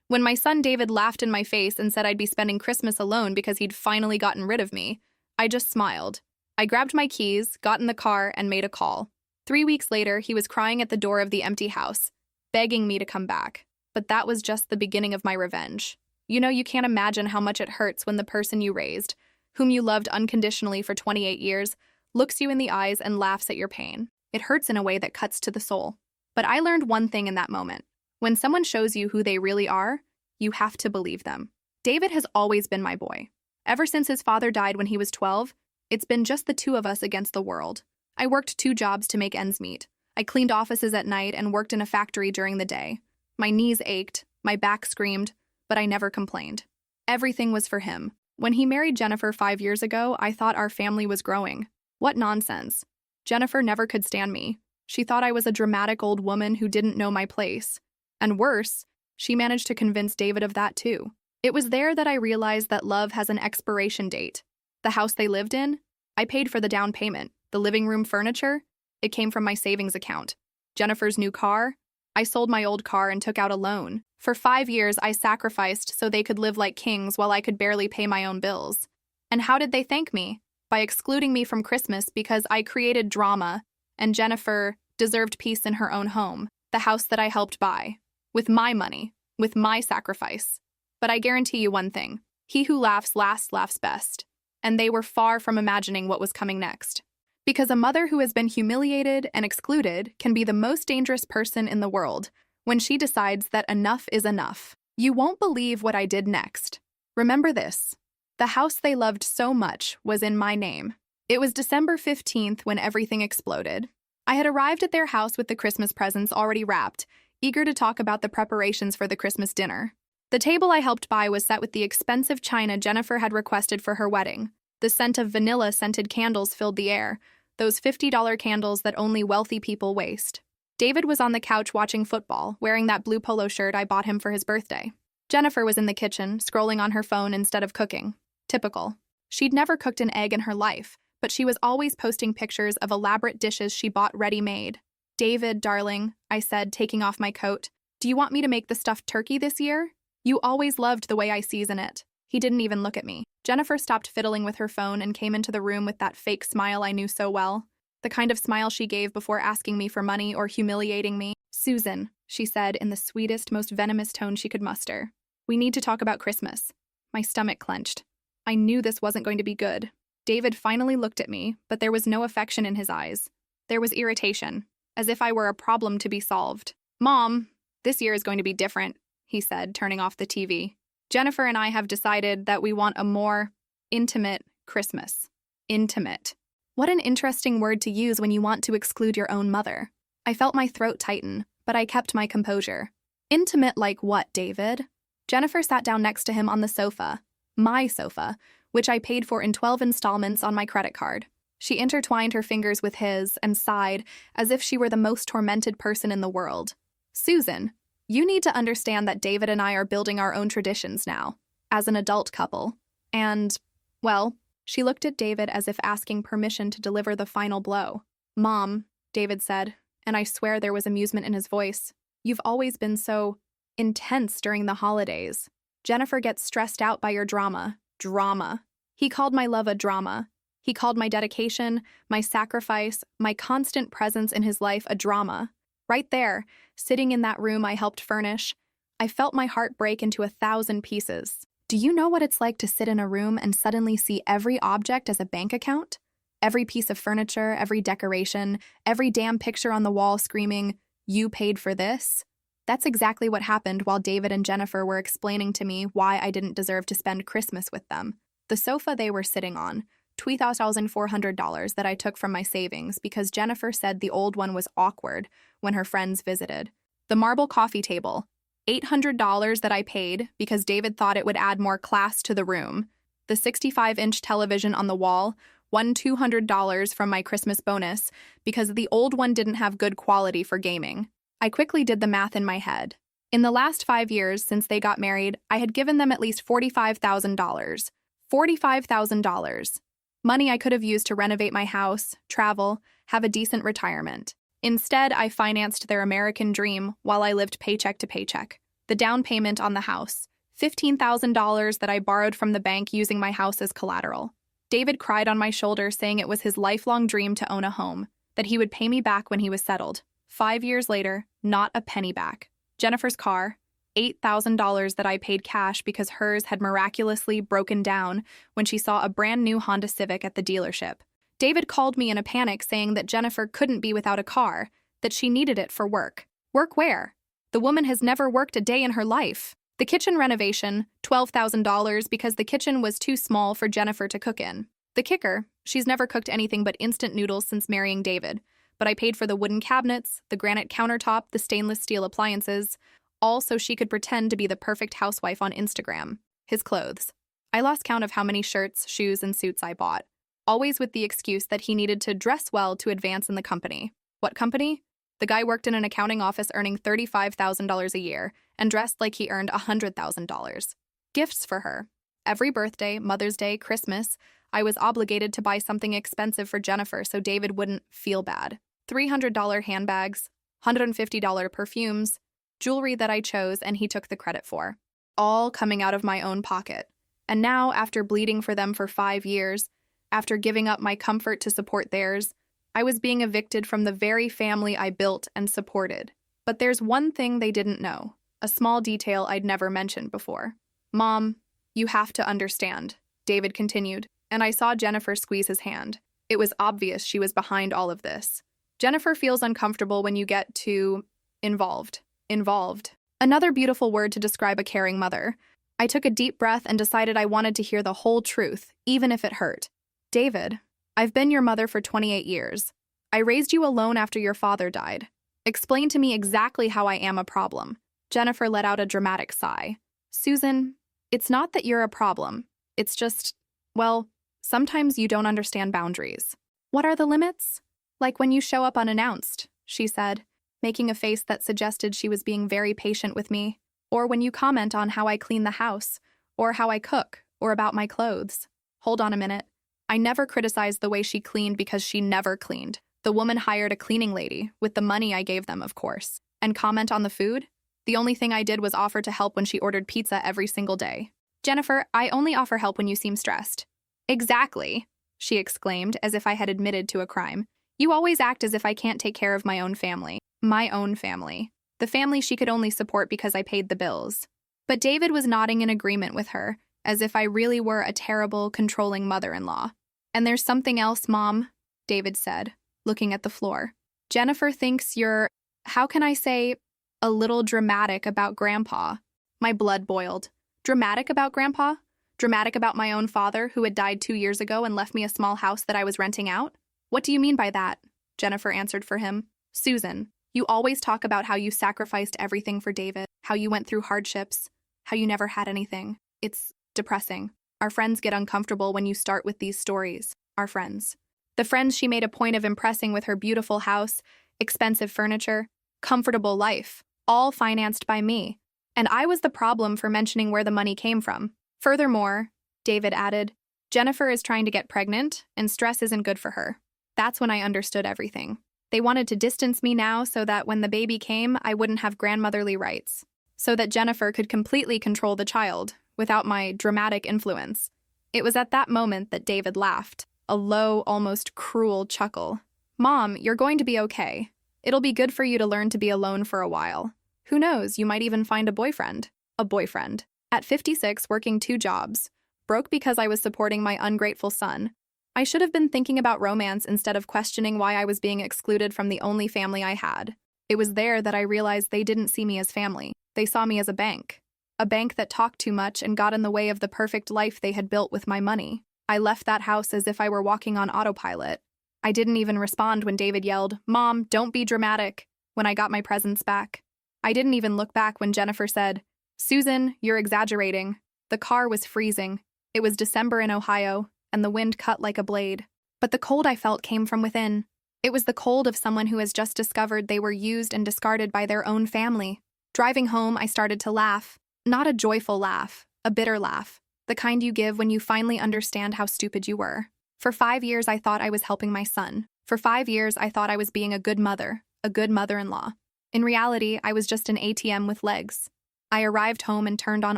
When my son David laughed in my face and said I'd be spending Christmas alone because he'd finally gotten rid of me, I just smiled. I grabbed my keys, got in the car, and made a call. 3 weeks later, he was crying at the door of the empty house, begging me to come back. But that was just the beginning of my revenge. You can't imagine how much it hurts when the person you raised, whom you loved unconditionally for 28 years, looks you in the eyes and laughs at your pain. It hurts in a way that cuts to the soul. But I learned one thing in that moment. When someone shows you who they really are, you have to believe them. David has always been my boy. Ever since his father died when he was 12, it's been just the two of us against the world. I worked 2 jobs to make ends meet. I cleaned offices at night and worked in a factory during the day. My knees ached, my back screamed, but I never complained. Everything was for him. When he married Jennifer 5 years ago, I thought our family was growing. What nonsense. Jennifer never could stand me. She thought I was a dramatic old woman who didn't know my place. And worse, she managed to convince David of that too. It was there that I realized that love has an expiration date. The house they lived in, I paid for the down payment. The living room furniture, it came from my savings account. Jennifer's new car, I sold my old car and took out a loan. For 5 years, I sacrificed so they could live like kings while I could barely pay my own bills. And how did they thank me? By excluding me from Christmas because I created drama, and Jennifer deserved peace in her own home, the house that I helped buy. With my money, with my sacrifice. But I guarantee you one thing, he who laughs last laughs best. And they were far from imagining what was coming next. Because a mother who has been humiliated and excluded can be the most dangerous person in the world when she decides that enough is enough. You won't believe what I did next. Remember this. The house they loved so much was in my name. It was December 15th when everything exploded. I had arrived at their house with the Christmas presents already wrapped, eager to talk about the preparations for the Christmas dinner. The table I helped buy was set with the expensive china Jennifer had requested for her wedding. The scent of vanilla-scented candles filled the air, those $50 candles that only wealthy people waste. David was on the couch watching football, wearing that blue polo shirt I bought him for his birthday. Jennifer was in the kitchen, scrolling on her phone instead of cooking. Typical. She'd never cooked an egg in her life, but she was always posting pictures of elaborate dishes she bought ready-made. "David, darling," I said, taking off my coat, "do you want me to make the stuffed turkey this year? You always loved the way I season it." He didn't even look at me. Jennifer stopped fiddling with her phone and came into the room with that fake smile I knew so well. The kind of smile she gave before asking me for money or humiliating me. "Susan," she said in the sweetest, most venomous tone she could muster. "We need to talk about Christmas." My stomach clenched. I knew this wasn't going to be good. David finally looked at me, but there was no affection in his eyes. There was irritation, as if I were a problem to be solved. "Mom, this year is going to be different," he said, turning off the TV. "Jennifer and I have decided that we want a more intimate Christmas." Intimate. What an interesting word to use when you want to exclude your own mother. I felt my throat tighten, but I kept my composure. "Intimate like what, David?" Jennifer sat down next to him on the sofa, my sofa, which I paid for in 12 installments on my credit card. She intertwined her fingers with his and sighed as if she were the most tormented person in the world. "Susan, you need to understand that David and I are building our own traditions now, as an adult couple. And, well," she looked at David as if asking permission to deliver the final blow. "Mom," David said, and I swear there was amusement in his voice, "you've always been so intense during the holidays. Jennifer gets stressed out by your drama." Drama. He called my love a drama. He called my dedication, my sacrifice, my constant presence in his life a drama. Right there, sitting in that room I helped furnish, I felt my heart break into 1,000 pieces. Do you know what it's like to sit in a room and suddenly see every object as a bank account? Every piece of furniture, every decoration, every damn picture on the wall screaming, "You paid for this?" That's exactly what happened while David and Jennifer were explaining to me why I didn't deserve to spend Christmas with them. The sofa they were sitting on, $2,400 that I took from my savings because Jennifer said the old one was awkward when her friends visited. The marble coffee table, $800 that I paid because David thought it would add more class to the room. The 65-inch television on the wall, won $200 from my Christmas bonus because the old one didn't have good quality for gaming. I quickly did the math in my head. In the last 5 years since they got married, I had given them at least $45,000. $45,000. Money I could have used to renovate my house, travel, have a decent retirement. Instead, I financed their American dream while I lived paycheck to paycheck. The down payment on the house, $15,000 that I borrowed from the bank using my house as collateral. David cried on my shoulder, saying it was his lifelong dream to own a home, that he would pay me back when he was settled. 5 years later, not a penny back. Jennifer's car, $8,000 that I paid cash because hers had miraculously broken down when she saw a brand new Honda Civic at the dealership. David called me in a panic, saying that Jennifer couldn't be without a car, that she needed it for work. Work where? The woman has never worked a day in her life. The kitchen renovation, $12,000 because the kitchen was too small for Jennifer to cook in. The kicker, she's never cooked anything but instant noodles since marrying David, but I paid for the wooden cabinets, the granite countertop, the stainless steel appliances, all so she could pretend to be the perfect housewife on Instagram. His clothes. I lost count of how many shirts, shoes, and suits I bought, always with the excuse that he needed to dress well to advance in the company. What company? The guy worked in an accounting office earning $35,000 a year and dressed like he earned $100,000. Gifts for her. Every birthday, Mother's Day, Christmas, I was obligated to buy something expensive for Jennifer so David wouldn't feel bad. $300 handbags, $150 perfumes, jewelry that I chose and he took the credit for. All coming out of my own pocket. And now, after bleeding for them for 5 years, after giving up my comfort to support theirs, I was being evicted from the very family I built and supported. But there's one thing they didn't know, a small detail I'd never mentioned before. Mom, you have to understand, David continued, and I saw Jennifer squeeze his hand. It was obvious she was behind all of this. Jennifer feels uncomfortable when you get too involved. Involved. Another beautiful word to describe a caring mother. I took a deep breath and decided I wanted to hear the whole truth, even if it hurt. David, I've been your mother for 28 years. I raised you alone after your father died. Explain to me exactly how I am a problem. Jennifer let out a dramatic sigh. Susan, it's not that you're a problem. It's just, well, sometimes you don't understand boundaries. What are the limits? Like when you show up unannounced, she said, making a face that suggested she was being very patient with me. Or when you comment on how I clean the house, or how I cook, or about my clothes. Hold on a minute. I never criticized the way she cleaned because she never cleaned. The woman hired a cleaning lady, with the money I gave them, of course. And comment on the food? The only thing I did was offer to help when she ordered pizza every single day. Jennifer, I only offer help when you seem stressed. Exactly, she exclaimed, as if I had admitted to a crime. You always act as if I can't take care of my own family. My own family. The family she could only support because I paid the bills. But David was nodding in agreement with her, as if I really were a terrible, controlling mother-in-law. And there's something else, Mom, David said, looking at the floor. Jennifer thinks you're, how can I say, a little dramatic about Grandpa. My blood boiled. Dramatic about Grandpa? Dramatic about my own father, who had died 2 years ago and left me a small house that I was renting out? What do you mean by that? Jennifer answered for him. Susan, you always talk about how you sacrificed everything for David, how you went through hardships, how you never had anything. It's depressing. Our friends get uncomfortable when you start with these stories. Our friends. The friends she made a point of impressing with her beautiful house, expensive furniture, comfortable life, all financed by me. And I was the problem for mentioning where the money came from. Furthermore, David added, Jennifer is trying to get pregnant, and stress isn't good for her. That's when I understood everything. They wanted to distance me now so that when the baby came, I wouldn't have grandmotherly rights. So that Jennifer could completely control the child, without my dramatic influence. It was at that moment that David laughed, a low, almost cruel chuckle. Mom, you're going to be okay. It'll be good for you to learn to be alone for a while. Who knows, you might even find a boyfriend. A boyfriend. At 56, working 2 jobs. Broke because I was supporting my ungrateful son. I should have been thinking about romance instead of questioning why I was being excluded from the only family I had. It was there that I realized they didn't see me as family. They saw me as a bank. A bank that talked too much and got in the way of the perfect life they had built with my money. I left that house as if I were walking on autopilot. I didn't even respond when David yelled, Mom, don't be dramatic, when I got my presents back. I didn't even look back when Jennifer said, Susan, you're exaggerating. The car was freezing. It was December in Ohio, and the wind cut like a blade. But the cold I felt came from within. It was the cold of someone who has just discovered they were used and discarded by their own family. Driving home, I started to laugh. Not a joyful laugh, a bitter laugh. The kind you give when you finally understand how stupid you were. For 5 years, I thought I was helping my son. For 5 years, I thought I was being a good mother, a good mother-in-law. In reality, I was just an ATM with legs. I arrived home and turned on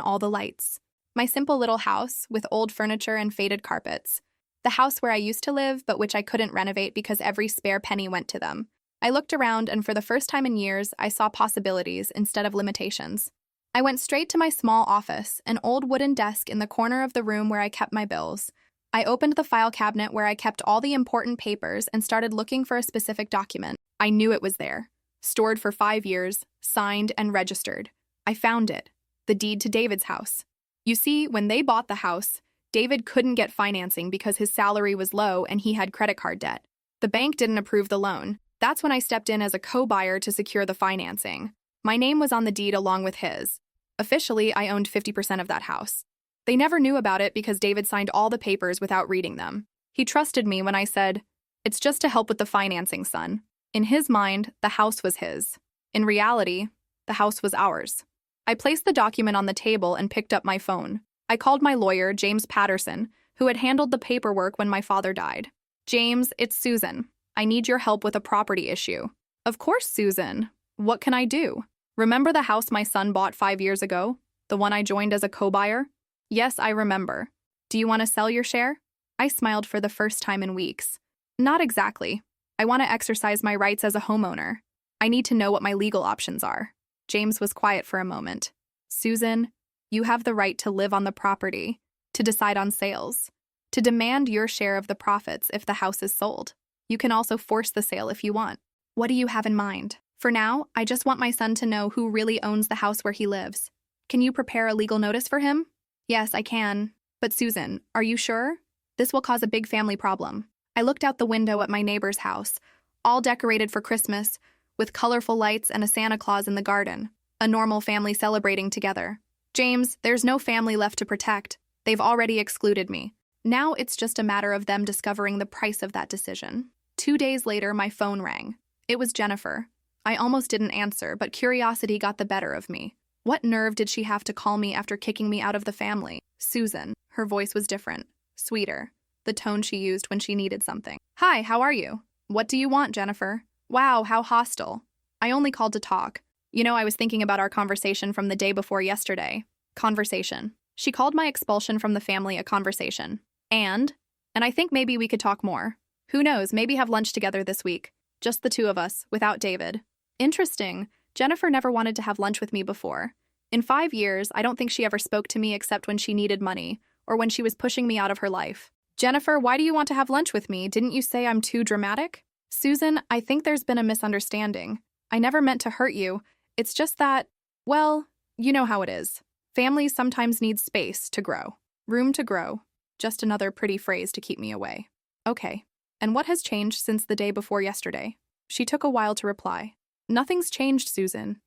all the lights. My simple little house, with old furniture and faded carpets. The house where I used to live, but which I couldn't renovate because every spare penny went to them. I looked around, and for the first time in years, I saw possibilities instead of limitations. I went straight to my small office, an old wooden desk in the corner of the room where I kept my bills. I opened the file cabinet where I kept all the important papers and started looking for a specific document. I knew it was there. Stored for 5 years, signed and registered. I found it. The deed to David's house. You see, when they bought the house, David couldn't get financing because his salary was low and he had credit card debt. The bank didn't approve the loan. That's when I stepped in as a co-buyer to secure the financing. My name was on the deed along with his. Officially, I owned 50% of that house. They never knew about it because David signed all the papers without reading them. He trusted me when I said, "It's just to help with the financing, son." In his mind, the house was his. In reality, the house was ours. I placed the document on the table and picked up my phone. I called my lawyer, James Patterson, who had handled the paperwork when my father died. "James, it's Susan. I need your help with a property issue." "Of course, Susan. What can I do?" "Remember the house my son bought 5 years ago? The one I joined as a co-buyer?" "Yes, I remember. Do you want to sell your share?" I smiled for the first time in weeks. "Not exactly. I want to exercise my rights as a homeowner. I need to know what my legal options are." James was quiet for a moment. "Susan, you have the right to live on the property, to decide on sales, to demand your share of the profits if the house is sold. You can also force the sale if you want. What do you have in mind?" "For now, I just want my son to know who really owns the house where he lives. Can you prepare a legal notice for him?" "Yes, I can. But Susan, are you sure? This will cause a big family problem." I looked out the window at my neighbor's house, all decorated for Christmas, with colorful lights and a Santa Claus in the garden. A normal family celebrating together. "James, there's no family left to protect. They've already excluded me. Now it's just a matter of them discovering the price of that decision." 2 days later, my phone rang. It was Jennifer. I almost didn't answer, but curiosity got the better of me. What nerve did she have to call me after kicking me out of the family? "Susan." Her voice was different, sweeter, the tone she used when she needed something. "Hi, how are you?" "What do you want, Jennifer?" "Wow, how hostile." "I only called to talk. You know, I was thinking about our conversation from the day before yesterday." Conversation. She called my expulsion from the family a conversation. And I think maybe we could talk more. Who knows, maybe have lunch together this week. Just the two of us, without David. Interesting. Jennifer never wanted to have lunch with me before. In 5 years, I don't think she ever spoke to me except when she needed money, or when she was pushing me out of her life. "Jennifer, why do you want to have lunch with me? Didn't you say I'm too dramatic?" "Susan, I think there's been a misunderstanding. I never meant to hurt you. It's just that, well, you know how it is. Families sometimes need space to grow. Room to grow. Just another pretty phrase to keep me away." "Okay. And what has changed since the day before yesterday?" She took a while to reply. "Nothing's changed, Susan.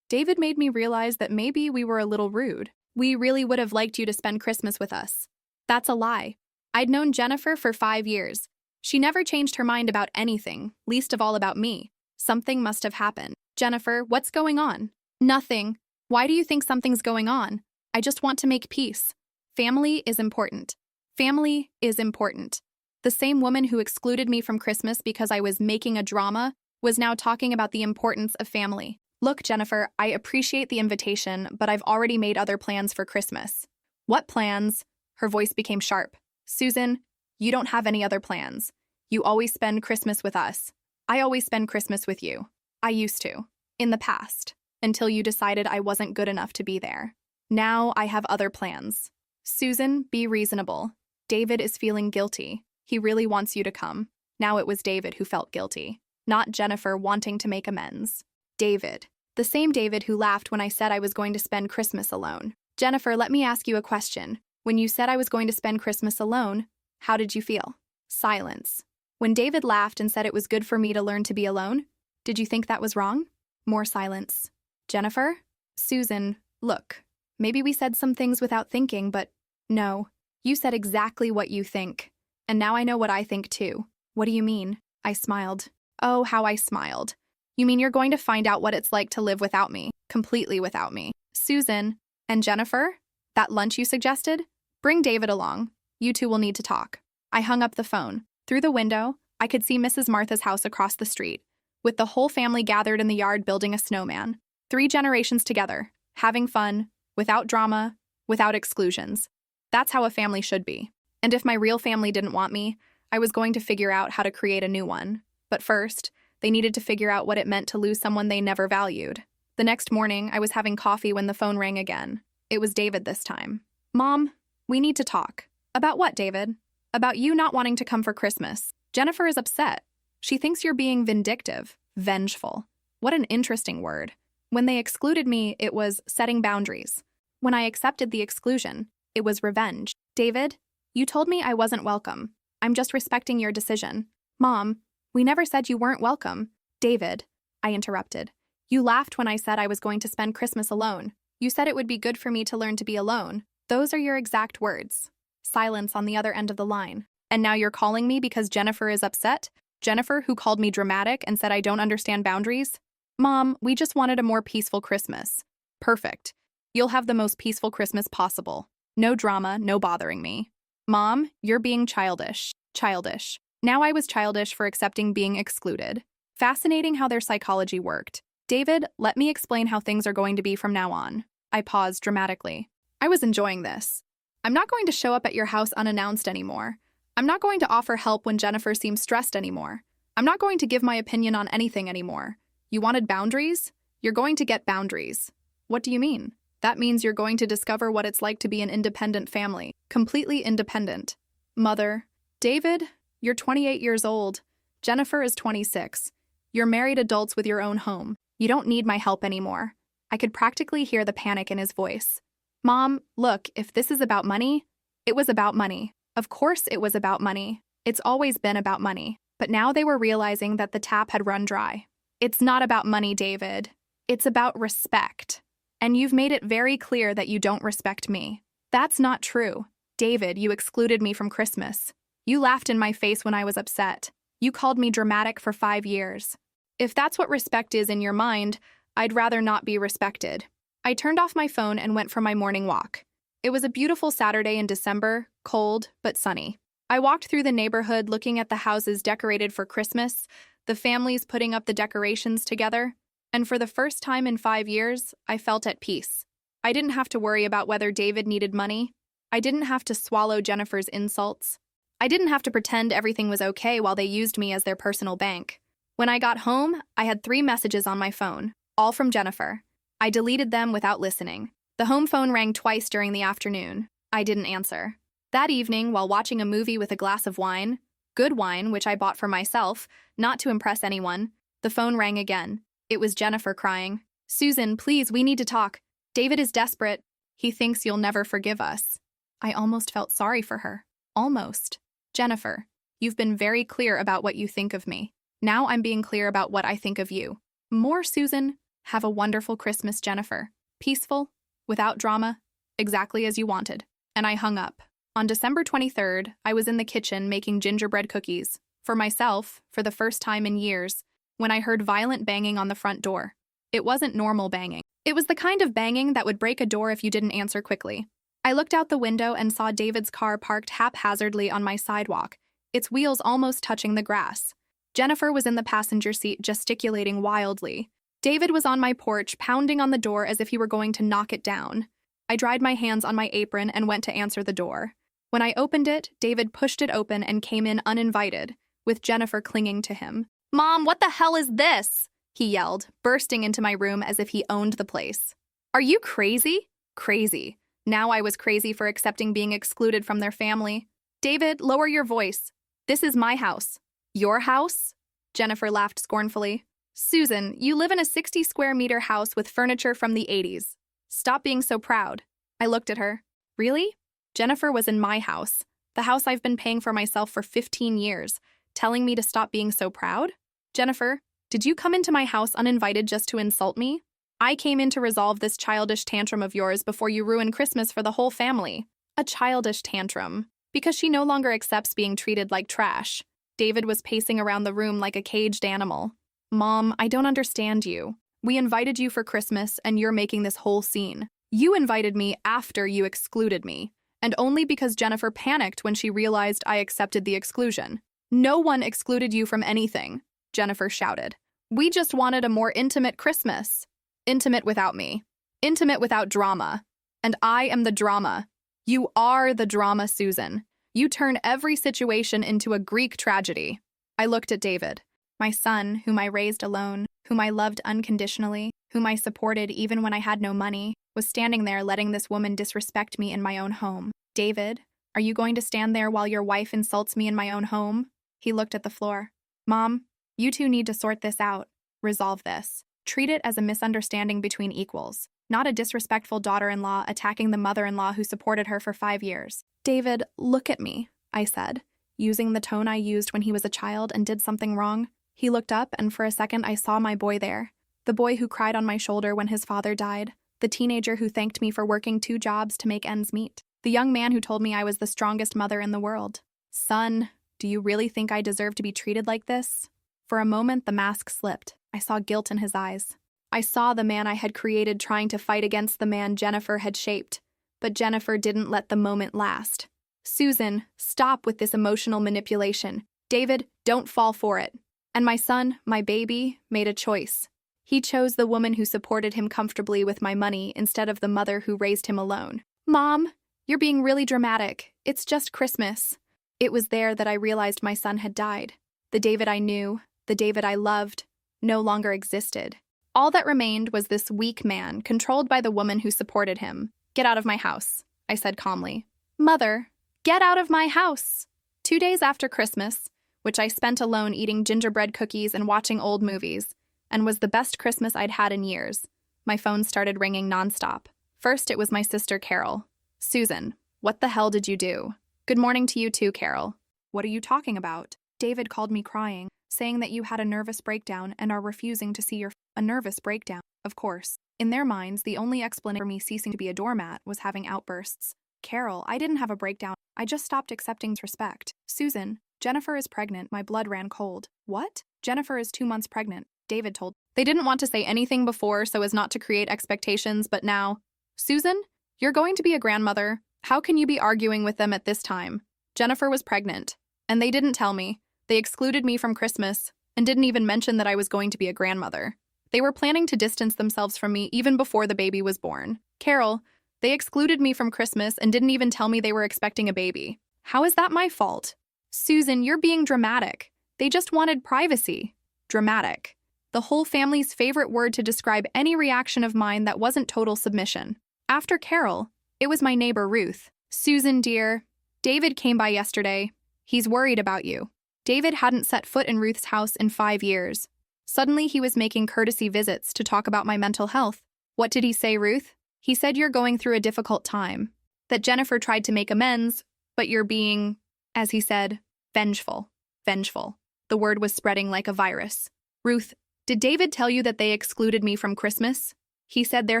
David made me realize that maybe we were a little rude. We really would have liked you to spend Christmas with us." "That's a lie. I'd known Jennifer for 5 years. She never changed her mind about anything, least of all about me. Something must have happened." "Jennifer, what's going on?" "Nothing. Why do you think something's going on? I just want to make peace. Family is important. Family is important." The same woman who excluded me from Christmas because I was making a drama was now talking about the importance of family. "Look, Jennifer, I appreciate the invitation, but I've already made other plans for Christmas." "What plans?" Her voice became sharp. "Susan, you don't have any other plans. You always spend Christmas with us. I always spend Christmas with you. I used to. In the past. Until you decided I wasn't good enough to be there. Now I have other plans." "Susan, be reasonable. David is feeling guilty. He really wants you to come." Now it was David who felt guilty, not Jennifer wanting to make amends. David. The same David who laughed when I said I was going to spend Christmas alone. "Jennifer, let me ask you a question. When you said I was going to spend Christmas alone, how did you feel?" Silence. "When David laughed and said it was good for me to learn to be alone, did you think that was wrong?" More silence. "Jennifer?" "Susan, look. Maybe we said some things without thinking, but no. You said exactly what you think. And now I know what I think too." "What do you mean?" I smiled. Oh, how I smiled. "You mean you're going to find out what it's like to live without me, completely without me." "Susan, and Jennifer? That lunch you suggested? Bring David along. You two will need to talk." I hung up the phone. Through the window, I could see Mrs. Martha's house across the street, with the whole family gathered in the yard building a snowman. 3 generations together, having fun, without drama, without exclusions. That's how a family should be. And if my real family didn't want me, I was going to figure out how to create a new one. But first, they needed to figure out what it meant to lose someone they never valued. The next morning, I was having coffee when the phone rang again. It was David this time. Mom, we need to talk. About what, David? About you not wanting to come for Christmas. Jennifer is upset. She thinks you're being vindictive, vengeful. What an interesting word. When they excluded me, it was setting boundaries. When I accepted the exclusion, it was revenge. David, you told me I wasn't welcome. I'm just respecting your decision. Mom, we never said you weren't welcome. David, I interrupted. You laughed when I said I was going to spend Christmas alone. You said it would be good for me to learn to be alone. Those are your exact words. Silence on the other end of the line. And now you're calling me because Jennifer is upset? Jennifer, who called me dramatic and said I don't understand boundaries? Mom, we just wanted a more peaceful Christmas. Perfect. You'll have the most peaceful Christmas possible. No drama, no bothering me. Mom, you're being childish. Childish. Now I was childish for accepting being excluded. Fascinating how their psychology worked. David, let me explain how things are going to be from now on. I paused dramatically. I was enjoying this. I'm not going to show up at your house unannounced anymore. I'm not going to offer help when Jennifer seems stressed anymore. I'm not going to give my opinion on anything anymore. You wanted boundaries? You're going to get boundaries. What do you mean? That means you're going to discover what it's like to be an independent family. Completely independent. Mother. David, you're 28 years old. Jennifer is 26. You're married adults with your own home. You don't need my help anymore. I could practically hear the panic in his voice. Mom, look, if this is about money, it was about money. Of course it was about money. It's always been about money. But now they were realizing that the tap had run dry. It's not about money, David. It's about respect. And you've made it very clear that you don't respect me. That's not true. David, you excluded me from Christmas. You laughed in my face when I was upset. You called me dramatic for 5 years. If that's what respect is in your mind, I'd rather not be respected. I turned off my phone and went for my morning walk. It was a beautiful Saturday in December, cold but sunny. I walked through the neighborhood looking at the houses decorated for Christmas, the families putting up the decorations together, and for the first time in 5 years, I felt at peace. I didn't have to worry about whether David needed money. I didn't have to swallow Jennifer's insults. I didn't have to pretend everything was okay while they used me as their personal bank. When I got home, I had 3 messages on my phone, all from Jennifer. I deleted them without listening. The home phone rang twice during the afternoon. I didn't answer. That evening, while watching a movie with a glass of wine, good wine, which I bought for myself, not to impress anyone, the phone rang again. It was Jennifer crying. Susan, please, we need to talk. David is desperate. He thinks you'll never forgive us. I almost felt sorry for her. Almost. Jennifer, you've been very clear about what you think of me. Now I'm being clear about what I think of you. More, Susan. Have a wonderful Christmas, Jennifer. Peaceful, without drama, exactly as you wanted. And I hung up. On December 23rd, I was in the kitchen making gingerbread cookies. For myself, for the first time in years, when I heard violent banging on the front door. It wasn't normal banging. It was the kind of banging that would break a door if you didn't answer quickly. I looked out the window and saw David's car parked haphazardly on my sidewalk, its wheels almost touching the grass. Jennifer was in the passenger seat gesticulating wildly. David was on my porch, pounding on the door as if he were going to knock it down. I dried my hands on my apron and went to answer the door. When I opened it, David pushed it open and came in uninvited, with Jennifer clinging to him. Mom, what the hell is this? He yelled, bursting into my room as if he owned the place. Are you crazy? Crazy. Now I was crazy for accepting being excluded from their family. David, lower your voice. This is my house. Your house? Jennifer laughed scornfully. Susan, you live in a 60-square-meter house with furniture from the 80s. Stop being so proud. I looked at her. Really? Jennifer was in my house, the house I've been paying for myself for 15 years, telling me to stop being so proud? Jennifer, did you come into my house uninvited just to insult me? I came in to resolve this childish tantrum of yours before you ruin Christmas for the whole family. A childish tantrum. Because she no longer accepts being treated like trash. David was pacing around the room like a caged animal. Mom, I don't understand you. We invited you for Christmas, and you're making this whole scene. You invited me after you excluded me, and only because Jennifer panicked when she realized I accepted the exclusion. No one excluded you from anything, Jennifer shouted. We just wanted a more intimate Christmas. Intimate without me. Intimate without drama. And I am the drama. You are the drama, Susan. You turn every situation into a Greek tragedy. I looked at David, my son, whom I raised alone, whom I loved unconditionally, whom I supported even when I had no money, was standing there letting this woman disrespect me in my own home. David, are you going to stand there while your wife insults me in my own home? He looked at the floor. Mom, you two need to sort this out. Resolve this. Treat it as a misunderstanding between equals, not a disrespectful daughter-in-law attacking the mother-in-law who supported her for 5 years. David, look at me, I said, using the tone I used when he was a child and did something wrong. He looked up, and for a second I saw my boy there, the boy who cried on my shoulder when his father died, the teenager who thanked me for working 2 jobs to make ends meet, the young man who told me I was the strongest mother in the world. Son, do you really think I deserve to be treated like this? For a moment, the mask slipped. I saw guilt in his eyes. I saw the man I had created trying to fight against the man Jennifer had shaped. But Jennifer didn't let the moment last. Susan, stop with this emotional manipulation. David, don't fall for it. And my son, my baby, made a choice. He chose the woman who supported him comfortably with my money instead of the mother who raised him alone. Mom, you're being really dramatic. It's just Christmas. It was there that I realized my son had died. The David I knew, the David I loved, no longer existed. All that remained was this weak man, controlled by the woman who supported him. Get out of my house, I said calmly. Mother, get out of my house. 2 days after Christmas, which I spent alone eating gingerbread cookies and watching old movies, and was the best Christmas I'd had in years, my phone started ringing nonstop. First, it was my sister Carol. Susan, what the hell did you do? Good morning to you too, Carol. What are you talking about? David called me crying, saying that you had a nervous breakdown and are refusing to see a nervous breakdown, of course. In their minds, the only explanation for me ceasing to be a doormat was having outbursts. Carol, I didn't have a breakdown. I just stopped accepting respect. Susan, Jennifer is pregnant. My blood ran cold. What? Jennifer is 2 months pregnant, David told. They didn't want to say anything before so as not to create expectations, but now. Susan, you're going to be a grandmother. How can you be arguing with them at this time? Jennifer was pregnant, and they didn't tell me. They excluded me from Christmas and didn't even mention that I was going to be a grandmother. They were planning to distance themselves from me even before the baby was born. Carol, they excluded me from Christmas and didn't even tell me they were expecting a baby. How is that my fault? Susan, you're being dramatic. They just wanted privacy. Dramatic. The whole family's favorite word to describe any reaction of mine that wasn't total submission. After Carol, it was my neighbor Ruth. Susan, dear, David came by yesterday. He's worried about you. David hadn't set foot in Ruth's house in 5 years. Suddenly, he was making courtesy visits to talk about my mental health. What did he say, Ruth? He said you're going through a difficult time, that Jennifer tried to make amends, but you're being, as he said, vengeful. Vengeful. The word was spreading like a virus. Ruth, did David tell you that they excluded me from Christmas? He said there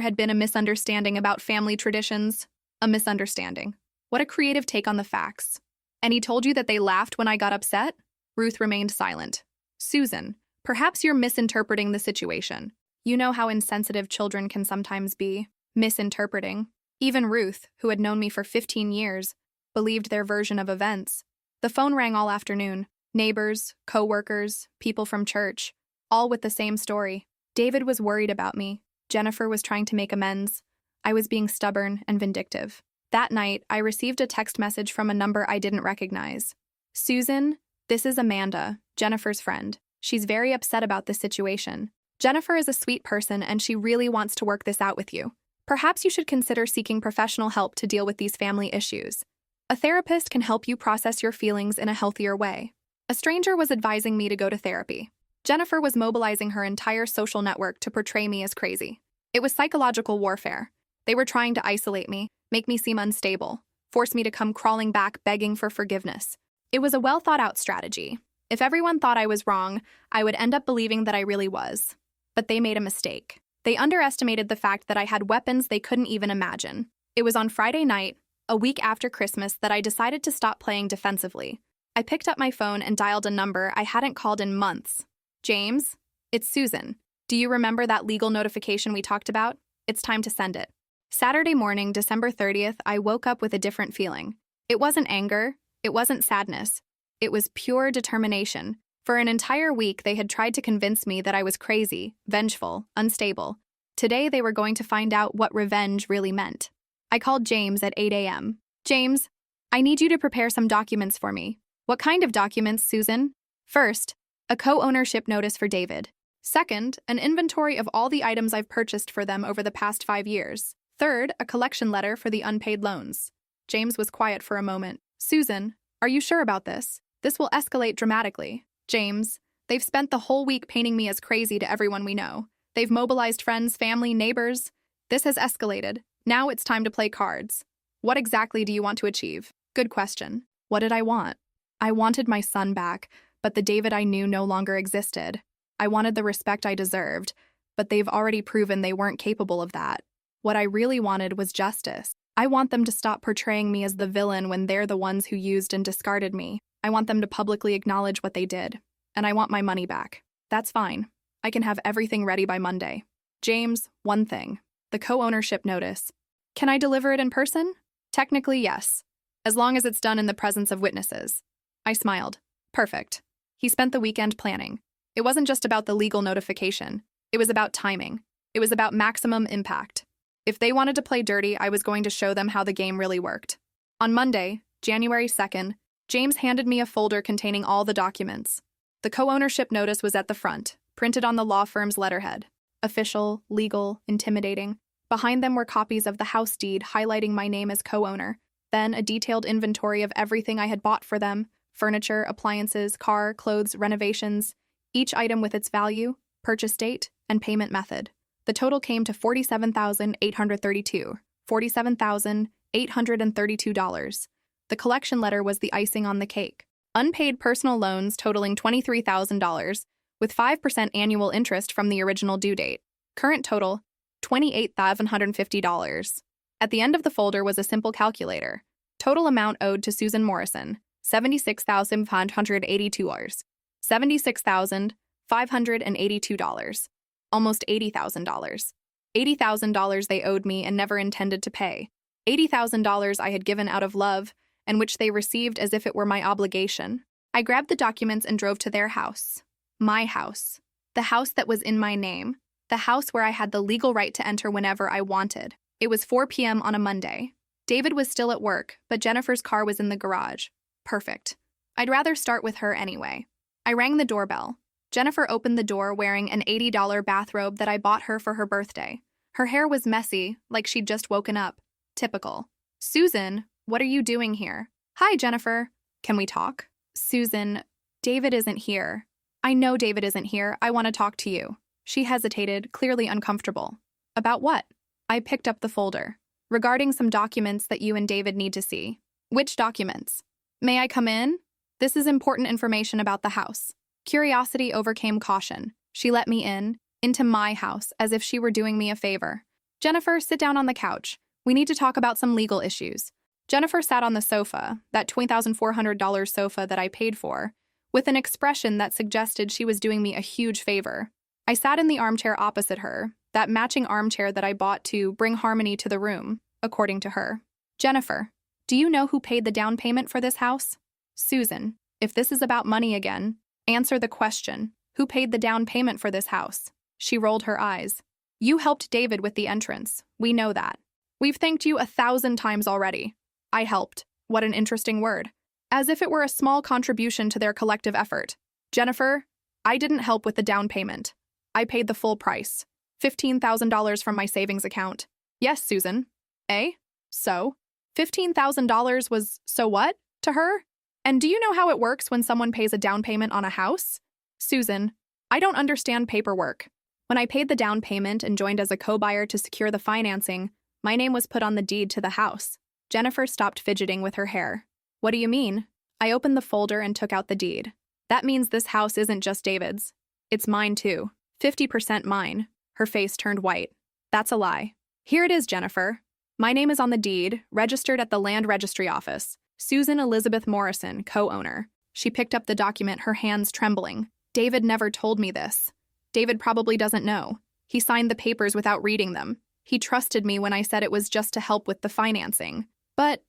had been a misunderstanding about family traditions. A misunderstanding. What a creative take on the facts. And he told you that they laughed when I got upset? Ruth remained silent. Susan, perhaps you're misinterpreting the situation. You know how insensitive children can sometimes be. Misinterpreting. Even Ruth, who had known me for 15 years, believed their version of events. The phone rang all afternoon. Neighbors, co-workers, people from church, all with the same story. David was worried about me. Jennifer was trying to make amends. I was being stubborn and vindictive. That night, I received a text message from a number I didn't recognize. Susan, this is Amanda, Jennifer's friend. She's very upset about this situation. Jennifer is a sweet person and she really wants to work this out with you. Perhaps you should consider seeking professional help to deal with these family issues. A therapist can help you process your feelings in a healthier way. A stranger was advising me to go to therapy. Jennifer was mobilizing her entire social network to portray me as crazy. It was psychological warfare. They were trying to isolate me, make me seem unstable, force me to come crawling back begging for forgiveness. It was a well-thought-out strategy. If everyone thought I was wrong, I would end up believing that I really was. But they made a mistake. They underestimated the fact that I had weapons they couldn't even imagine. It was on Friday night, a week after Christmas, that I decided to stop playing defensively. I picked up my phone and dialed a number I hadn't called in months. James, it's Susan. Do you remember that legal notification we talked about? It's time to send it. Saturday morning, December 30th, I woke up with a different feeling. It wasn't anger. It wasn't sadness. It was pure determination. For an entire week, they had tried to convince me that I was crazy, vengeful, unstable. Today they were going to find out what revenge really meant. I called James at 8 a.m. James, I need you to prepare some documents for me. What kind of documents, Susan? First, a co-ownership notice for David. Second, an inventory of all the items I've purchased for them over the past 5 years. Third, a collection letter for the unpaid loans. James was quiet for a moment. Susan, are you sure about this? This will escalate dramatically. James, they've spent the whole week painting me as crazy to everyone we know. They've mobilized friends, family, neighbors. This has escalated. Now it's time to play cards. What exactly do you want to achieve? Good question. What did I want? I wanted my son back, but the David I knew no longer existed. I wanted the respect I deserved, but they've already proven they weren't capable of that. What I really wanted was justice. I want them to stop portraying me as the villain when they're the ones who used and discarded me. I want them to publicly acknowledge what they did. And I want my money back. That's fine. I can have everything ready by Monday. James, one thing. The co-ownership notice. Can I deliver it in person? Technically, yes. As long as it's done in the presence of witnesses. I smiled. Perfect. He spent the weekend planning. It wasn't just about the legal notification. It was about timing. It was about maximum impact. If they wanted to play dirty, I was going to show them how the game really worked. On Monday, January 2nd, James handed me a folder containing all the documents. The co-ownership notice was at the front, printed on the law firm's letterhead. Official, legal, intimidating. Behind them were copies of the house deed highlighting my name as co-owner, then a detailed inventory of everything I had bought for them: furniture, appliances, car, clothes, renovations, each item with its value, purchase date, and payment method. The total came to $47,832. $47,832. The collection letter was the icing on the cake. Unpaid personal loans totaling $23,000, with 5% annual interest from the original due date. Current total, $28,150. At the end of the folder was a simple calculator. Total amount owed to Susan Morrison, $76,582. $76,582. Almost $80,000. $80,000 they owed me and never intended to pay. $80,000 I had given out of love, and which they received as if it were my obligation. I grabbed the documents and drove to their house. My house. The house that was in my name. The house where I had the legal right to enter whenever I wanted. It was 4 p.m. on a Monday. David was still at work, but Jennifer's car was in the garage. Perfect. I'd rather start with her anyway. I rang the doorbell. Jennifer opened the door wearing an $80 bathrobe that I bought her for her birthday. Her hair was messy, like she'd just woken up. Typical. Susan, what are you doing here? Hi, Jennifer. Can we talk? Susan, David isn't here. I know David isn't here. I want to talk to you. She hesitated, clearly uncomfortable. About what? I picked up the folder. Regarding some documents that you and David need to see. Which documents? May I come in? This is important information about the house. Curiosity overcame caution. She let me in, into my house, as if she were doing me a favor. Jennifer, sit down on the couch. We need to talk about some legal issues. Jennifer sat on the sofa, that $2,400 sofa that I paid for, with an expression that suggested she was doing me a huge favor. I sat in the armchair opposite her, that matching armchair that I bought to bring harmony to the room, according to her. Jennifer, do you know who paid the down payment for this house? Susan, if this is about money again, answer the question. Who paid the down payment for this house? She rolled her eyes. You helped David with the entrance. We know that. We've thanked you 1,000 times already. I helped. What an interesting word. As if it were a small contribution to their collective effort. Jennifer, I didn't help with the down payment. I paid the full price. $15,000 from my savings account. Yes, Susan. Eh? So? $15,000 was so what? To her? And do you know how it works when someone pays a down payment on a house? Susan, I don't understand paperwork. When I paid the down payment and joined as a co-buyer to secure the financing, my name was put on the deed to the house. Jennifer stopped fidgeting with her hair. What do you mean? I opened the folder and took out the deed. That means this house isn't just David's. It's mine too. 50% mine. Her face turned white. That's a lie. Here it is, Jennifer. My name is on the deed, registered at the Land Registry Office. Susan Elizabeth Morrison, co-owner. She picked up the document, her hands trembling. David never told me this. David probably doesn't know. He signed the papers without reading them. He trusted me when I said it was just to help with the financing. But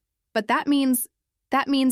that means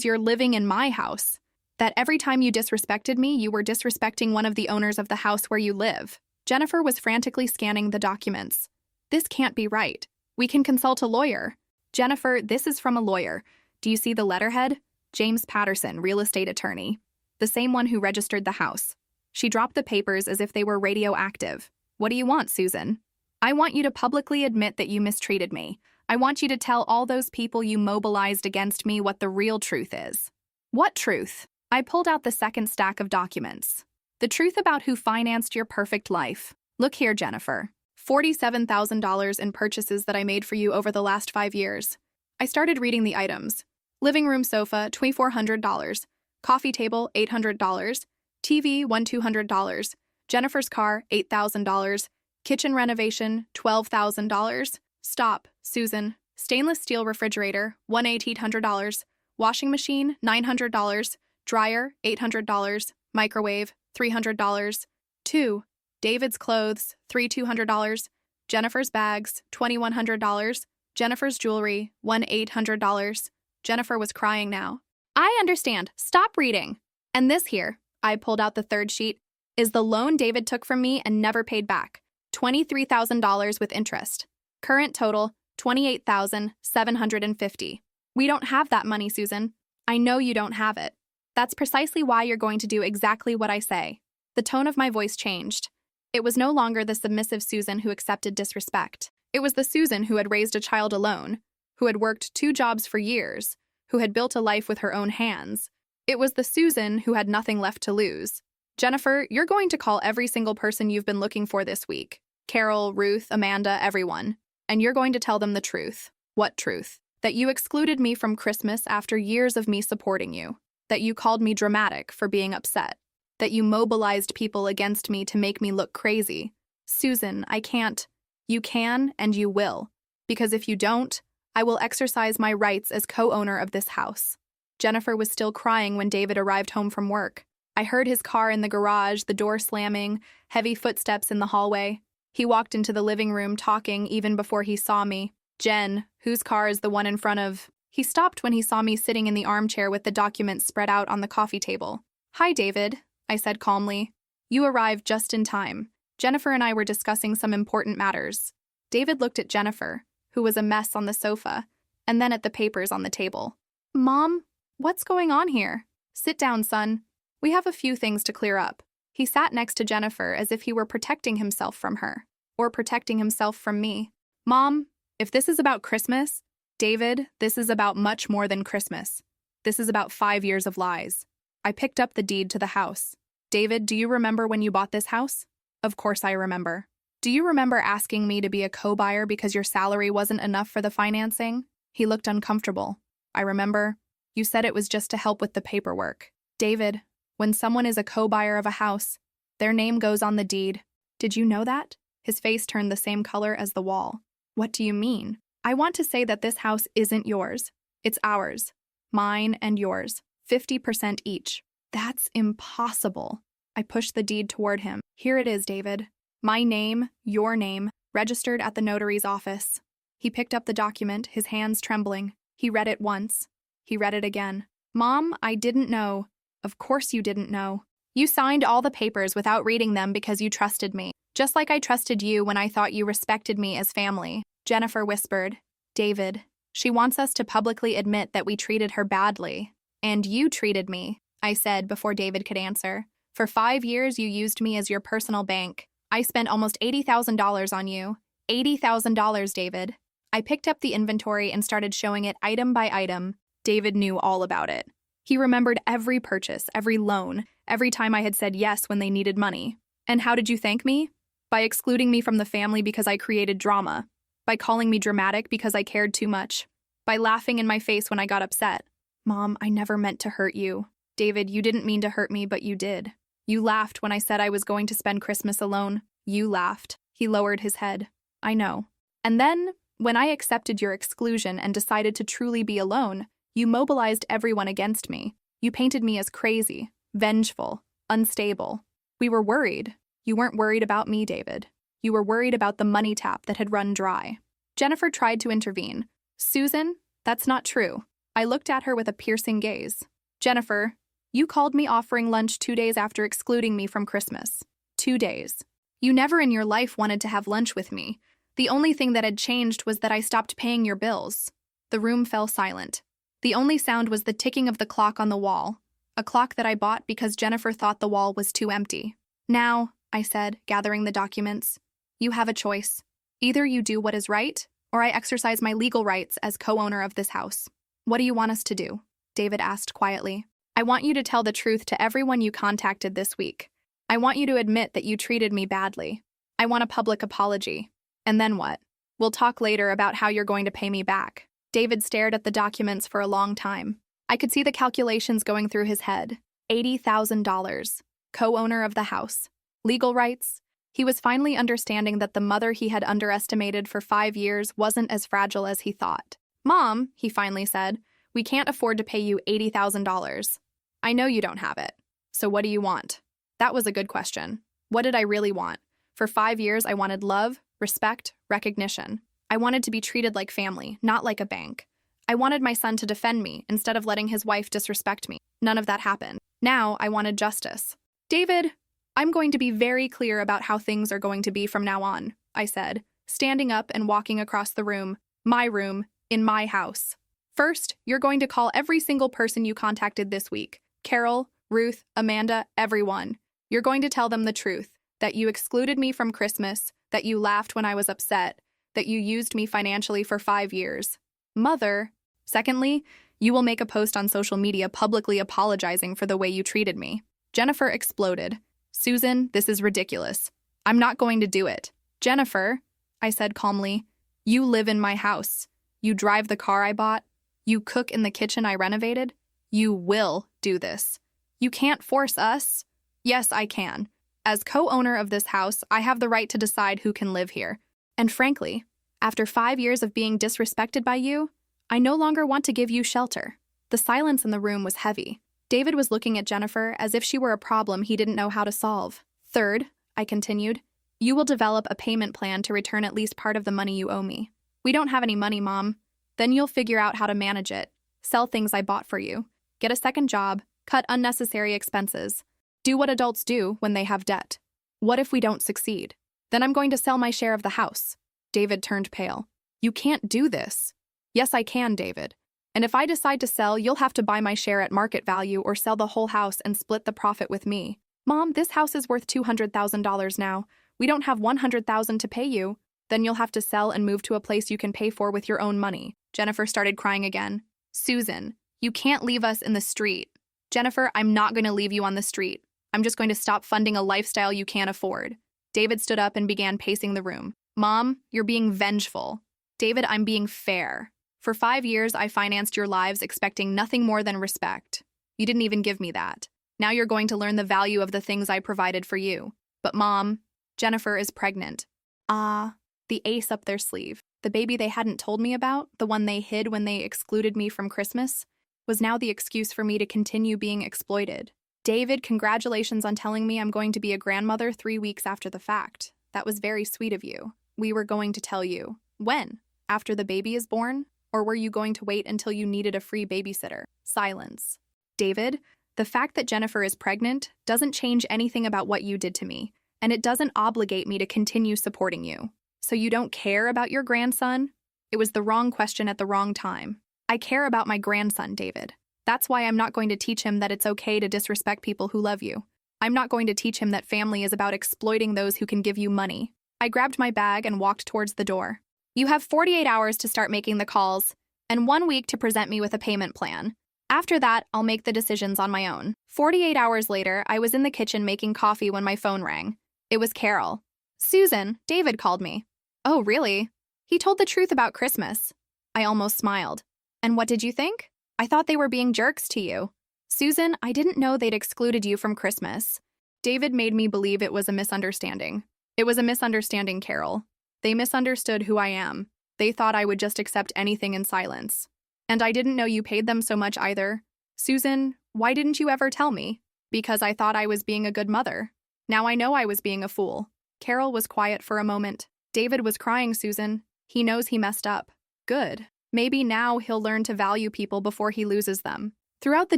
you're living in my house. That every time you disrespected me, you were disrespecting one of the owners of the house where you live. Jennifer was frantically scanning the documents. This can't be right. We can consult a lawyer. Jennifer, this is from a lawyer. Do you see the letterhead? James Patterson, real estate attorney. The same one who registered the house. She dropped the papers as if they were radioactive. What do you want, Susan? I want you to publicly admit that you mistreated me. I want you to tell all those people you mobilized against me what the real truth is. What truth? I pulled out the second stack of documents. The truth about who financed your perfect life. Look here, Jennifer. $47,000 in purchases that I made for you over the last 5 years. I started reading the items. Living room sofa, $2,400. Coffee table, $800. TV, $1,200. Jennifer's car, $8,000. Kitchen renovation, $12,000. Stop, Susan. Stainless steel refrigerator, $1,800. Washing machine, $900. Dryer, $800. Microwave, $300. 2. David's clothes, $3,200. Jennifer's bags, $2,100. Jennifer's jewelry, $1,800. Jennifer was crying now. I understand. Stop reading. And this here, I pulled out the third sheet, is the loan David took from me and never paid back. $23,000 with interest. Current total, $28,750. We don't have that money, Susan. I know you don't have it. That's precisely why you're going to do exactly what I say. The tone of my voice changed. It was no longer the submissive Susan who accepted disrespect. It was the Susan who had raised a child alone, who had worked 2 jobs for years, who had built a life with her own hands. It was the Susan who had nothing left to lose. Jennifer, you're going to call every single person you've been looking for this week. Carol, Ruth, Amanda, everyone. And you're going to tell them the truth. What truth? That you excluded me from Christmas after years of me supporting you. That you called me dramatic for being upset. That you mobilized people against me to make me look crazy. Susan, I can't. You can and you will. Because if you don't, I will exercise my rights as co-owner of this house. Jennifer was still crying when David arrived home from work. I heard his car in the garage, the door slamming, heavy footsteps in the hallway. He walked into the living room talking even before he saw me. Jen, whose car is the one in front of... He stopped when he saw me sitting in the armchair with the documents spread out on the coffee table. Hi, David, I said calmly. You arrived just in time. Jennifer and I were discussing some important matters. David looked at Jennifer, who was a mess on the sofa, and then at the papers on the table. Mom, what's going on here? Sit down, son. We have a few things to clear up. He sat next to Jennifer as if he were protecting himself from her, or protecting himself from me. Mom, if this is about Christmas, David, this is about much more than Christmas. This is about 5 years of lies. I picked up the deed to the house. David, do you remember when you bought this house? Of course I remember. Do you remember asking me to be a co-buyer because your salary wasn't enough for the financing? He looked uncomfortable. I remember. You said it was just to help with the paperwork. David, when someone is a co-buyer of a house, their name goes on the deed. Did you know that? His face turned the same color as the wall. What do you mean? I want to say that this house isn't yours. It's ours. Mine and yours. 50% each. That's impossible. I pushed the deed toward him. Here it is, David. My name, your name, registered at the notary's office. He picked up the document, his hands trembling. He read it once. He read it again. Mom, I didn't know. Of course you didn't know. You signed all the papers without reading them because you trusted me, just like I trusted you when I thought you respected me as family. Jennifer whispered, David, she wants us to publicly admit that we treated her badly. And you treated me, I said before David could answer. For 5 years you used me as your personal bank. I spent almost $80,000 on you. $80,000, David. I picked up the inventory and started showing it item by item. David knew all about it. He remembered every purchase, every loan, every time I had said yes when they needed money. And how did you thank me? By excluding me from the family because I created drama. By calling me dramatic because I cared too much. By laughing in my face when I got upset. Mom, I never meant to hurt you. David, you didn't mean to hurt me, but you did. You laughed when I said I was going to spend Christmas alone. You laughed. He lowered his head. I know. And then, when I accepted your exclusion and decided to truly be alone, you mobilized everyone against me. You painted me as crazy, vengeful, unstable. We were worried. You weren't worried about me, David. You were worried about the money tap that had run dry. Jennifer tried to intervene. Susan, that's not true. I looked at her with a piercing gaze. Jennifer, you called me offering lunch 2 days after excluding me from Christmas. 2 days. You never in your life wanted to have lunch with me. The only thing that had changed was that I stopped paying your bills." The room fell silent. The only sound was the ticking of the clock on the wall, a clock that I bought because Jennifer thought the wall was too empty. "Now," I said, gathering the documents, "you have a choice. Either you do what is right, or I exercise my legal rights as co-owner of this house." "What do you want us to do?" David asked quietly. "I want you to tell the truth to everyone you contacted this week. I want you to admit that you treated me badly. I want a public apology. And then what? We'll talk later about how you're going to pay me back." David stared at the documents for a long time. I could see the calculations going through his head. $80,000. Co-owner of the house. Legal rights. He was finally understanding that the mother he had underestimated for 5 years wasn't as fragile as he thought. "Mom," he finally said, "we can't afford to pay you $80,000. I know you don't have it. So what do you want?" That was a good question. What did I really want? For 5 years, I wanted love, respect, recognition. I wanted to be treated like family, not like a bank. I wanted my son to defend me instead of letting his wife disrespect me. None of that happened. Now I wanted justice. "David, I'm going to be very clear about how things are going to be from now on," I said, standing up and walking across the room, my room, in my house. "First, you're going to call every single person you contacted this week. Carol, Ruth, Amanda, everyone. You're going to tell them the truth, that you excluded me from Christmas, that you laughed when I was upset, that you used me financially for 5 years. Mother. Secondly, you will make a post on social media publicly apologizing for the way you treated me." Jennifer exploded. "Susan, this is ridiculous. I'm not going to do it." "Jennifer," I said calmly, "you live in my house. You drive the car I bought. You cook in the kitchen I renovated. You will do this. You can't force us." "Yes, I can. As co-owner of this house, I have the right to decide who can live here. And frankly, after 5 years of being disrespected by you, I no longer want to give you shelter." The silence in the room was heavy. David was looking at Jennifer as if she were a problem he didn't know how to solve. "Third," I continued, "you will develop a payment plan to return at least part of the money you owe me." "We don't have any money, Mom." "Then you'll figure out how to manage it. Sell things I bought for you. Get a second job. Cut unnecessary expenses. Do what adults do when they have debt." "What if we don't succeed?" "Then I'm going to sell my share of the house." David turned pale. "You can't do this." "Yes, I can, David. And if I decide to sell, you'll have to buy my share at market value or sell the whole house and split the profit with me." "Mom, this house is worth $200,000 now. We don't have $100,000 to pay you." "Then you'll have to sell and move to a place you can pay for with your own money." Jennifer started crying again. "Susan, you can't leave us in the street." "Jennifer, I'm not going to leave you on the street. I'm just going to stop funding a lifestyle you can't afford." David stood up and began pacing the room. "Mom, you're being vengeful." "David, I'm being fair. For 5 years, I financed your lives expecting nothing more than respect. You didn't even give me that. Now you're going to learn the value of the things I provided for you." "But Mom, Jennifer is pregnant." Ah, the ace up their sleeve. The baby they hadn't told me about, the one they hid when they excluded me from Christmas, was now the excuse for me to continue being exploited. "David, congratulations on telling me I'm going to be a grandmother 3 weeks after the fact. That was very sweet of you. We were going to tell you." "When? After the baby is born? Or were you going to wait until you needed a free babysitter?" Silence. "David, the fact that Jennifer is pregnant doesn't change anything about what you did to me, and it doesn't obligate me to continue supporting you. So you don't care about your grandson?" It was the wrong question at the wrong time. "I care about my grandson, David. That's why I'm not going to teach him that it's okay to disrespect people who love you. I'm not going to teach him that family is about exploiting those who can give you money." I grabbed my bag and walked towards the door. "You have 48 hours to start making the calls, and 1 week to present me with a payment plan. After that, I'll make the decisions on my own." 48 hours later, I was in the kitchen making coffee when my phone rang. It was Carol. "Susan, David called me." "Oh, really? He told the truth about Christmas." I almost smiled. "And what did you think?" "I thought they were being jerks to you." "Susan, I didn't know they'd excluded you from Christmas." David made me believe it was a misunderstanding. "It was a misunderstanding, Carol. They misunderstood who I am. They thought I would just accept anything in silence. And I didn't know you paid them so much either." "Susan, why didn't you ever tell me?" "Because I thought I was being a good mother. Now I know I was being a fool." Carol was quiet for a moment. "David was crying, Susan. He knows he messed up." "Good. Maybe now he'll learn to value people before he loses them." Throughout the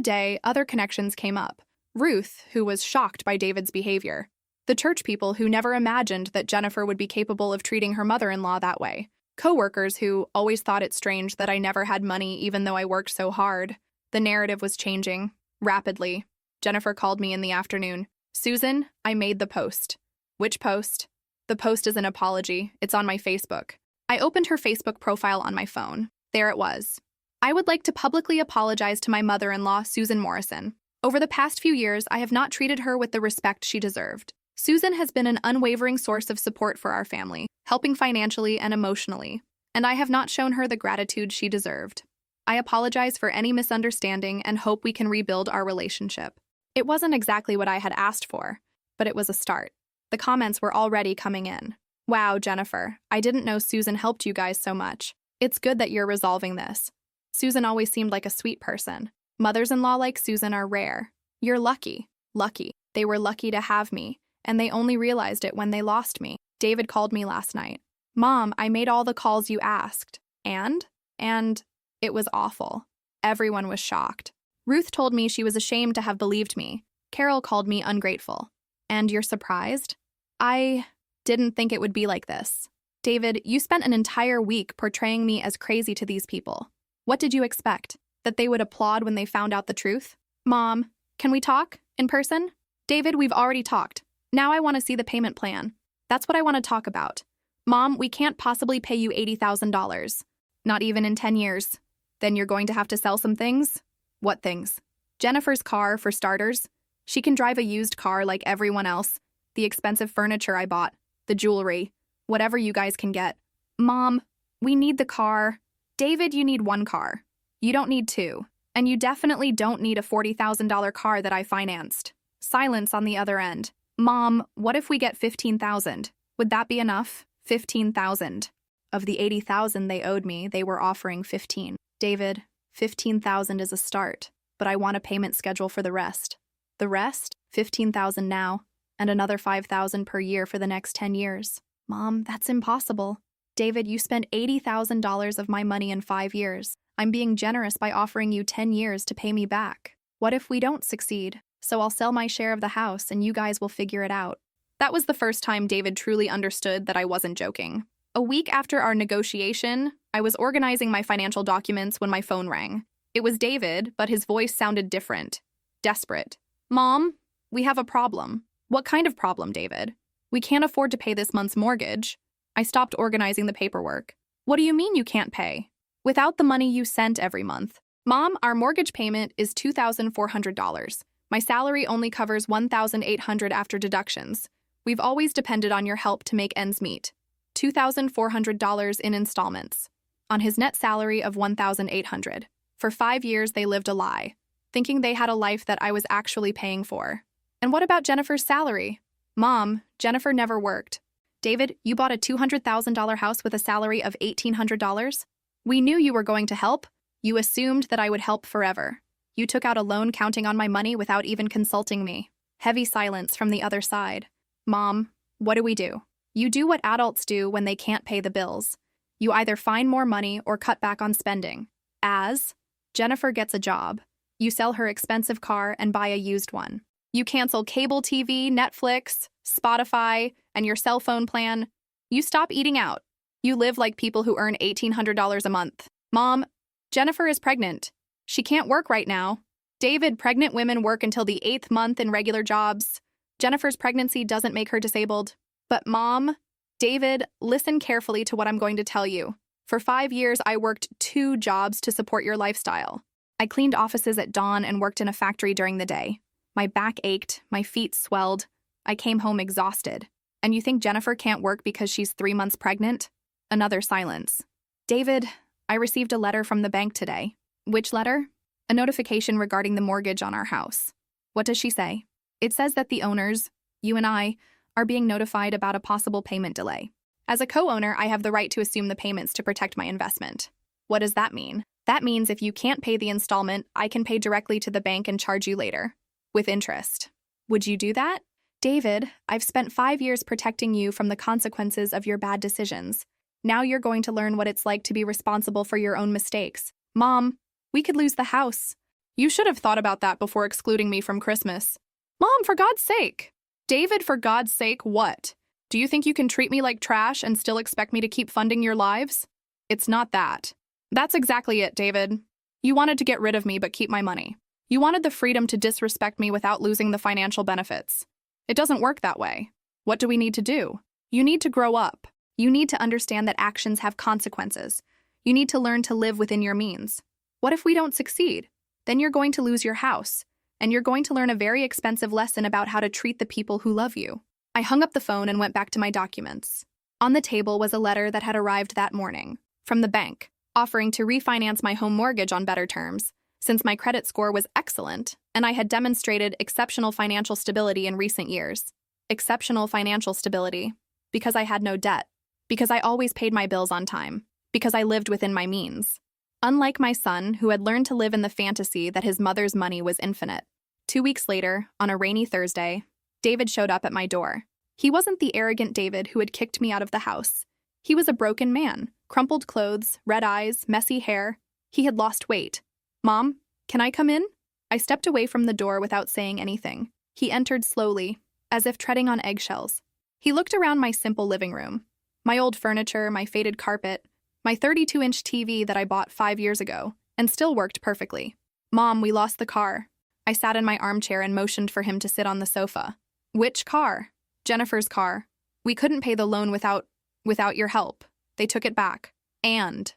day, other connections came up. Ruth, who was shocked by David's behavior. The church people who never imagined that Jennifer would be capable of treating her mother-in-law that way. Co-workers who always thought it strange that I never had money even though I worked so hard. The narrative was changing, rapidly. Jennifer called me in the afternoon. "Susan, I made the post." "Which post?" "The post is an apology. It's on my Facebook." I opened her Facebook profile on my phone. There it was. "I would like to publicly apologize to my mother-in-law, Susan Morrison. Over the past few years, I have not treated her with the respect she deserved. Susan has been an unwavering source of support for our family, helping financially and emotionally, and I have not shown her the gratitude she deserved. I apologize for any misunderstanding and hope we can rebuild our relationship." It wasn't exactly what I had asked for, but it was a start. The comments were already coming in. "Wow, Jennifer, I didn't know Susan helped you guys so much. It's good that you're resolving this. Susan always seemed like a sweet person. Mothers-in-law like Susan are rare. You're lucky. Lucky. They were lucky to have me, and they only realized it when they lost me. David called me last night. Mom, I made all the calls you asked. And it was awful. Everyone was shocked. Ruth told me she was ashamed to have believed me. Carol called me ungrateful. And you're surprised? I didn't think it would be like this. David, you spent an entire week portraying me as crazy to these people. What did you expect? That they would applaud when they found out the truth? Mom, can we talk? In person? David, we've already talked. Now I want to see the payment plan. That's what I want to talk about. Mom, we can't possibly pay you $80,000. Not even in 10 years. Then you're going to have to sell some things? What things? Jennifer's car, for starters. She can drive a used car like everyone else. The expensive furniture I bought. The jewelry. Whatever you guys can get. Mom, we need the car. David, you need one car. You don't need two. And you definitely don't need a $40,000 car that I financed. Silence on the other end. Mom, what if we get $15,000? Would that be enough? $15,000. Of the $80,000 they owed me, they were offering $15,000. David, $15,000 is a start, but I want a payment schedule for the rest. The rest? $15,000 now, and another $5,000 per year for the next 10 years. Mom, that's impossible. David, you spent $80,000 of my money in 5 years. I'm being generous by offering you 10 years to pay me back. What if we don't succeed? So I'll sell my share of the house and you guys will figure it out. That was the first time David truly understood that I wasn't joking. A week after our negotiation, I was organizing my financial documents when my phone rang. It was David, but his voice sounded different. Desperate. Mom, we have a problem. What kind of problem, David? We can't afford to pay this month's mortgage. I stopped organizing the paperwork. What do you mean you can't pay? Without the money you sent every month. Mom, our mortgage payment is $2,400. My salary only covers $1,800 after deductions. We've always depended on your help to make ends meet. $2,400 in installments. On his net salary of $1,800. For 5 years, they lived a lie, thinking they had a life that I was actually paying for. And what about Jennifer's salary? Mom, Jennifer never worked. David, you bought a $200,000 house with a salary of $1,800? We knew you were going to help. You assumed that I would help forever. You took out a loan counting on my money without even consulting me. Heavy silence from the other side. Mom, what do? You do what adults do when they can't pay the bills. You either find more money or cut back on spending. As Jennifer gets a job, you sell her expensive car and buy a used one. You cancel cable TV, Netflix, Spotify, and your cell phone plan. You stop eating out. You live like people who earn $1,800 a month. Mom, Jennifer is pregnant. She can't work right now. David, pregnant women work until the 8th month in regular jobs. Jennifer's pregnancy doesn't make her disabled. But Mom, David, listen carefully to what I'm going to tell you. For 5 years, I worked 2 jobs to support your lifestyle. I cleaned offices at dawn and worked in a factory during the day. My back ached, my feet swelled. I came home exhausted. And you think Jennifer can't work because she's 3 months pregnant? Another silence. David, I received a letter from the bank today. Which letter? A notification regarding the mortgage on our house. What does she say? It says that the owners, you and I, are being notified about a possible payment delay. As a co-owner, I have the right to assume the payments to protect my investment. What does that mean? That means if you can't pay the installment, I can pay directly to the bank and charge you later. With interest. Would you do that? David, I've spent 5 years protecting you from the consequences of your bad decisions. Now you're going to learn what it's like to be responsible for your own mistakes. Mom, we could lose the house. You should have thought about that before excluding me from Christmas. Mom, for God's sake. David, for God's sake, what? Do you think you can treat me like trash and still expect me to keep funding your lives? It's not that. That's exactly it, David. You wanted to get rid of me but keep my money. You wanted the freedom to disrespect me without losing the financial benefits. It doesn't work that way. What do we need to do? You need to grow up. You need to understand that actions have consequences. You need to learn to live within your means. What if we don't succeed? Then you're going to lose your house, and you're going to learn a very expensive lesson about how to treat the people who love you. I hung up the phone and went back to my documents. On the table was a letter that had arrived that morning from the bank, offering to refinance my home mortgage on better terms, since my credit score was excellent and I had demonstrated exceptional financial stability in recent years. Exceptional financial stability, because I had no debt, because I always paid my bills on time, because I lived within my means. Unlike my son, who had learned to live in the fantasy that his mother's money was infinite. 2 weeks later, on a rainy Thursday, David showed up at my door. He wasn't the arrogant David who had kicked me out of the house. He was a broken man, crumpled clothes, red eyes, messy hair. He had lost weight. "Mom, can I come in?" I stepped away from the door without saying anything. He entered slowly, as if treading on eggshells. He looked around my simple living room. My old furniture, my faded carpet, my 32-inch TV that I bought 5 years ago, and still worked perfectly. "Mom, we lost the car." I sat in my armchair and motioned for him to sit on the sofa. "Which car?" "Jennifer's car. We couldn't pay the loan without your help. They took it back. And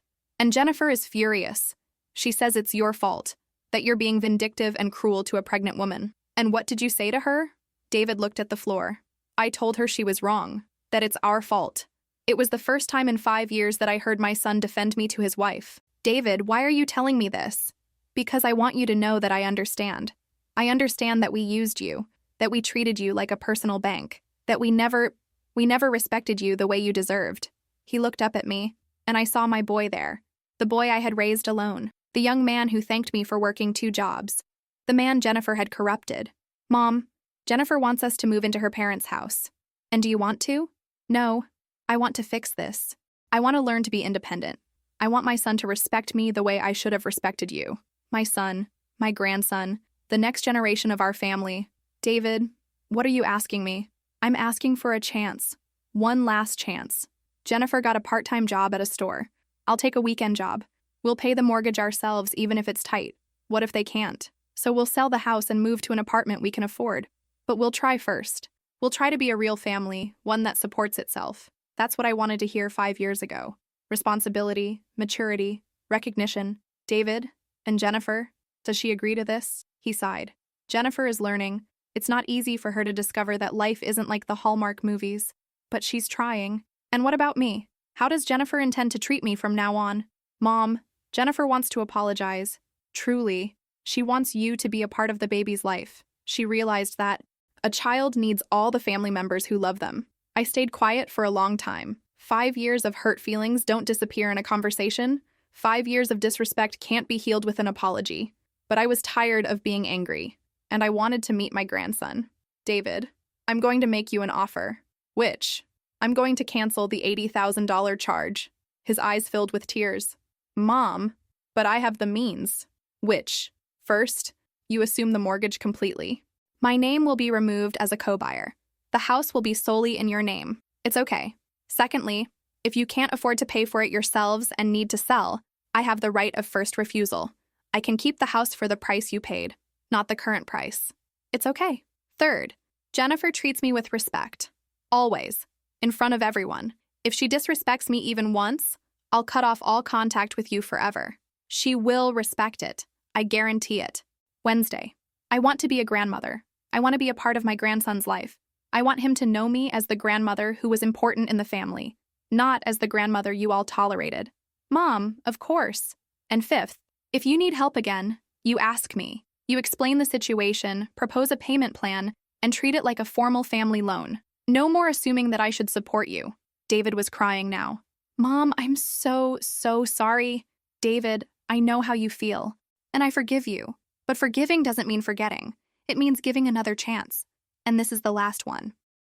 Jennifer is furious. She says it's your fault, that you're being vindictive and cruel to a pregnant woman." "And what did you say to her?" David looked at the floor. "I told her she was wrong, that it's our fault." It was the first time in 5 years that I heard my son defend me to his wife. "David, why are you telling me this?" "Because I want you to know that I understand. I understand that we used you, that we treated you like a personal bank, that we never respected you the way you deserved." He looked up at me, and I saw my boy there, the boy I had raised alone, the young man who thanked me for working 2 jobs, the man Jennifer had corrupted. "Mom, Jennifer wants us to move into her parents' house. And do you want to?" "No. I want to fix this. I want to learn to be independent. I want my son to respect me the way I should have respected you. My son, my grandson, the next generation of our family." "David, what are you asking me?" "I'm asking for a chance. One last chance. Jennifer got a part-time job at a store. I'll take a weekend job. We'll pay the mortgage ourselves even if it's tight. What if they can't? So we'll sell the house and move to an apartment we can afford. But we'll try first. We'll try to be a real family, one that supports itself." That's what I wanted to hear 5 years ago. Responsibility, maturity, recognition. "David, and Jennifer, does she agree to this?" He sighed. "Jennifer is learning. It's not easy for her to discover that life isn't like the Hallmark movies. But she's trying. And what about me? How does Jennifer intend to treat me from now on?" "Mom, Jennifer wants to apologize. Truly. She wants you to be a part of the baby's life. She realized that a child needs all the family members who love them." I stayed quiet for a long time. 5 years of hurt feelings don't disappear in a conversation. 5 years of disrespect can't be healed with an apology. But I was tired of being angry, and I wanted to meet my grandson. "David, I'm going to make you an offer." "Which?" "I'm going to cancel the $80,000 charge." His eyes filled with tears. "Mom, but I have the means." "Which?" "First, you assume the mortgage completely. My name will be removed as a co-buyer. The house will be solely in your name. It's okay. Secondly, if you can't afford to pay for it yourselves and need to sell, I have the right of first refusal. I can keep the house for the price you paid, not the current price. It's okay. Third, Jennifer treats me with respect. Always. In front of everyone. If she disrespects me even once, I'll cut off all contact with you forever. She will respect it. I guarantee it. Wednesday. I want to be a grandmother. I want to be a part of my grandson's life. I want him to know me as the grandmother who was important in the family, not as the grandmother you all tolerated. Mom, of course. And fifth, if you need help again, you ask me. You explain the situation, propose a payment plan, and treat it like a formal family loan. No more assuming that I should support you. David was crying now. Mom, I'm so sorry. David, I know how you feel, and I forgive you. But forgiving doesn't mean forgetting. It means giving another chance. And this is the last one.